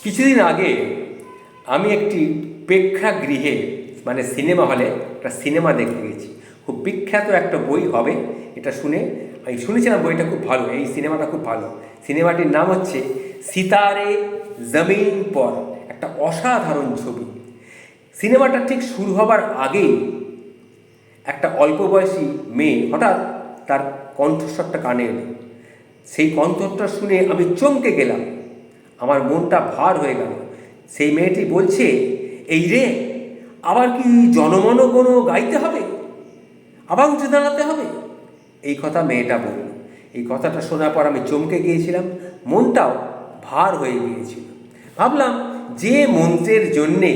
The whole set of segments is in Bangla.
কিছুদিন আগে আমি একটি প্রেক্ষাগৃহে মানে সিনেমা হলে একটা সিনেমা দেখতে গেছি। খুব বিখ্যাত একটা বই হবে এটা শুনে আমি শুনেছিলাম বইটা খুব ভালো, এই সিনেমাটা খুব ভালো। সিনেমাটির নাম হচ্ছে সিতারে জমিন পর, একটা অসাধারণ ছবি। সিনেমাটা ঠিক শুরু হবার আগেই একটা অল্প বয়সী মেয়ে হঠাৎ তার কণ্ঠস্বরটা কানে এলো। সেই কণ্ঠটা শুনে আমি চমকে গেলাম, আমার মনটা ভার হয়ে গেল। সেই মেয়েটি বলছে, এই রে, আবার কি জনমন গণ গাইতে হবে, আবার উঠে দাঁড়াতে হবে? এই কথা মেয়েটা বলল। এই কথাটা শোনার পর আমি চমকে গিয়েছিলাম, মনটাও ভার হয়ে গিয়েছিল। ভাবলাম, যে মন্ত্রের জন্যে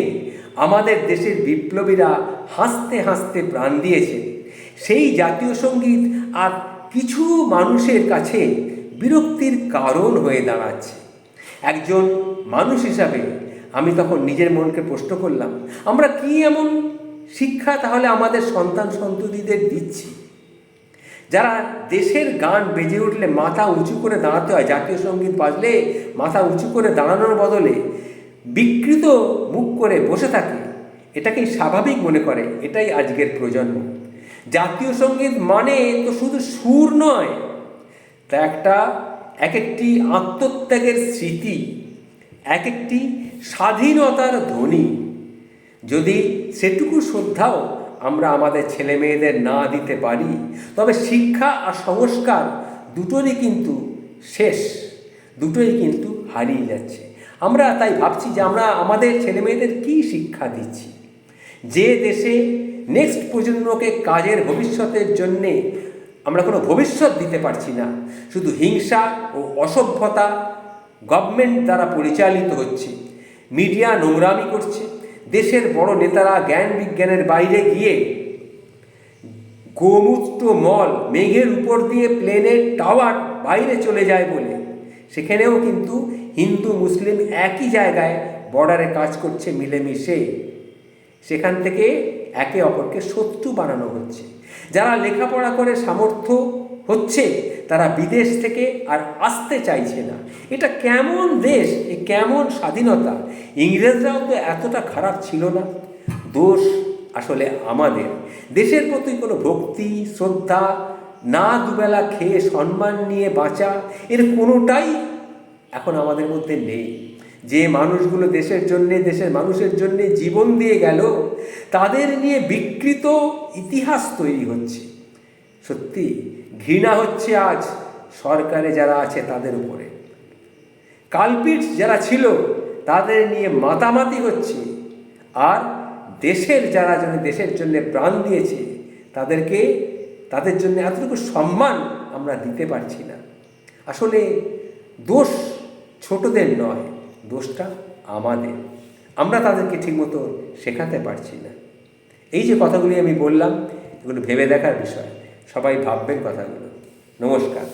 আমাদের দেশের বিপ্লবীরা হাসতে হাসতে প্রাণ দিয়েছে, সেই জাতীয় সঙ্গীত আর কিছু মানুষের কাছে বিরক্তির কারণ হয়ে দাঁড়াচ্ছে। একজন মানুষ হিসাবে আমি তখন নিজের মনকে প্রশ্ন করলাম, আমরা কি এমন শিক্ষা তাহলে আমাদের সন্তান সন্ততিদের দিচ্ছি? যারা দেশের গান বেজে উঠলে মাথা উঁচু করে দাঁড়াতে হয়, জাতীয় সঙ্গীত বাজলে মাথা উঁচু করে দাঁড়ানোর বদলে বিকৃত মুখ করে বসে থাকে, এটাকেই স্বাভাবিক মনে করে। এটাই আজকের প্রজন্ম। জাতীয় সঙ্গীত মানে তো শুধু সুর নয়, তা এক একটি আত্মত্যাগের স্মৃতি, এক একটি স্বাধীনতার ধ্বনি। যদি সেটুকু শ্রদ্ধাও আমরা আমাদের ছেলে মেয়েদের না দিতে পারি, তবে শিক্ষা আর সংস্কার দুটোরই কিন্তু শেষ, দুটোই কিন্তু হারিয়ে যাচ্ছে। আমরা তাই ভাবছি যে আমরা আমাদের ছেলে মেয়েদের কী শিক্ষা দিচ্ছি। যে দেশে নেক্সট প্রজন্মকে কাজের ভবিষ্যতের জন্যে আমরা কোনো ভবিষ্যৎ দিতে পারছি না, শুধু হিংসা ও অসভ্যতা গভর্নমেন্ট দ্বারা পরিচালিত হচ্ছে, মিডিয়া নোংরামি করছে, দেশের বড় নেতারা জ্ঞান বিজ্ঞানের বাইরে গিয়ে গোমূত্র মল মেঘের উপর দিয়ে প্লেনের টাওয়ার বাইরে চলে যায় বলে, সেখানেও কিন্তু হিন্দু মুসলিম একই জায়গায় বর্ডারে কাজ করছে মিলেমিশে। সেখান থেকে একে অপরকে শত্রু বানানো হচ্ছে। যারা লেখাপড়া করে সামর্থ্য হচ্ছে, তারা বিদেশ থেকে আর আসতে চাইছে না। এটা কেমন দেশ, এ কেমন স্বাধীনতা? ইংরেজরাও তো এতটা খারাপ ছিল না। দোষ আসলে আমাদের। দেশের প্রতি কোনো ভক্তি শ্রদ্ধা, না দুবেলা খেয়ে সম্মান নিয়ে বাঁচা, এর কোনোটাই এখন আমাদের মধ্যে নেই। যে মানুষগুলো দেশের জন্যে, দেশের মানুষের জন্যে জীবন দিয়ে গেল, তাদের নিয়ে বিকৃত ইতিহাস তৈরি হচ্ছে। সত্যি ঘৃণা হচ্ছে আজ সরকারে যারা আছে তাদের উপরে। কালপিট যারা ছিল তাদের নিয়ে মাতামাতি হচ্ছে, আর দেশের যারা দেশের জন্য প্রাণ দিয়েছে তাদের জন্য এতটুকু সম্মান আমরা দিতে পারছি না। আসলে দোষ ছোটদের নয়, দোষটা আমাদের। আমরা তাদেরকে ঠিকমতো শেখাতে পারছি না। এই যে কথাগুলি আমি বললাম, এগুলো ভেবে দেখার বিষয়। সবাই ভাববেন কথাগুলো। নমস্কার।